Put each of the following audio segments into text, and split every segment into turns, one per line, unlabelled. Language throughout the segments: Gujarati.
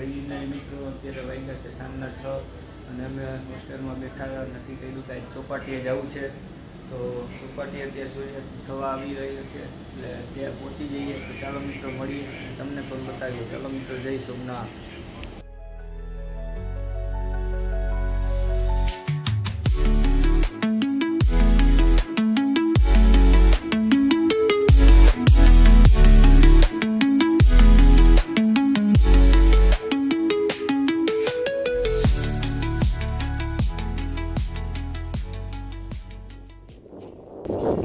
જય ગિરનારી મિત્રો. અત્યારે વાગ્યા છે સાંજના 6 અને અમે હોસ્ટેલમાં બેઠા નક્કી કર્યું કે ચોપાટીએ જવું છે. તો ચોપાટી અત્યારે સૂર્યાસ્ત થવા આવી રહ્યો છે એટલે ત્યાં પહોંચી જઈએ. તો ચાલો મિત્રો મળીએ, તમને પણ બતાવીએ. ચાલો મિત્રો, જય સોમનાથ.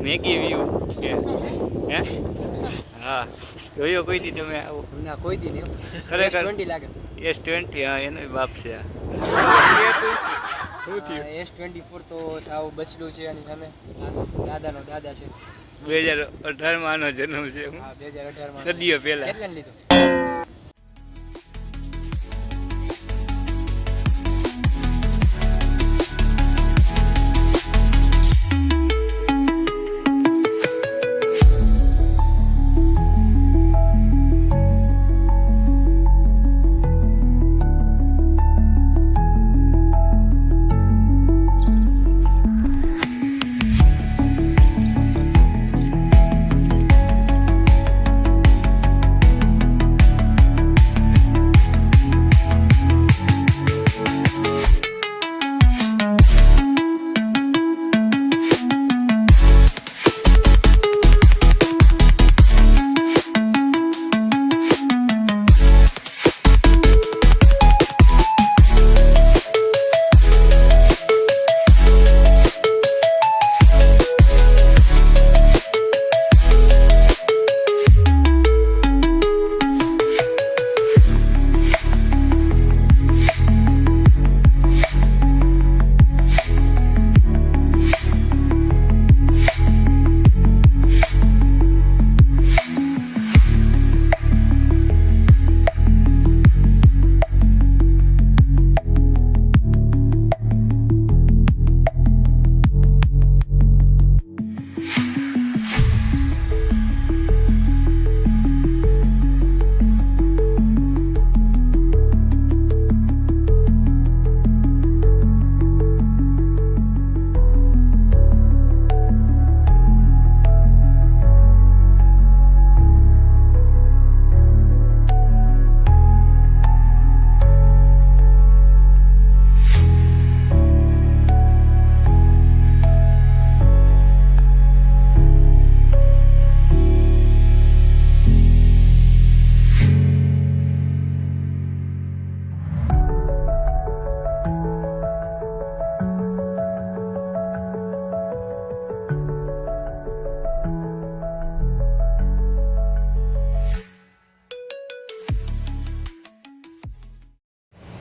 મેગી વ્યૂ કે હે? હા, જોયો કોઈ દી તમે આવો?
ના, કોઈ દી નહીં.
ખરેખર
S20 લાગે.
S20, હા, એનો બાપ છે.
S24 તો સાવ બચલું છે એની સામે. દાદાનો દાદા છે.
2018 આનો જન્મ છે.
હા, 2018
સદીઓ પહેલા.
કેટલાને લીધો?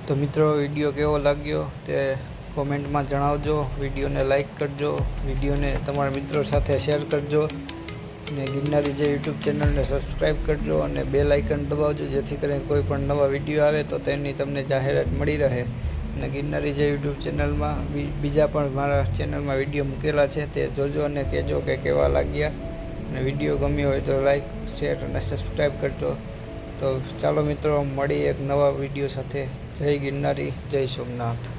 તો મિત્રો, વિડીયો કેવો લાગ્યો તે કોમેન્ટમાં જણાવજો. વિડીયોને લાઈક કરજો, વિડીયોને તમારા મિત્રો સાથે શેર કરજો અને ગિરનારી જે યુટ્યુબ ચેનલને સબસ્ક્રાઈબ કરજો અને બેલ આઇકન દબાવજો, જેથી કરીને કોઈ પણ નવા વિડીયો આવે તો તેની તમને જાહેરાત મળી રહે. અને ગિરનારી જે યુટ્યુબ ચેનલમાં બીજા પણ મારા ચેનલમાં વિડીયો મૂકેલા છે તે જોજો અને કહેજો કે કેવા લાગ્યા. અને વિડીયો ગમ્યો હોય તો લાઈક, શેર અને સબસ્ક્રાઈબ કરજો. તો ચાલો મિત્રો, મળી એક નવા વિડીયો સાથે. જય ગિરનારી, જય સોમનાથ.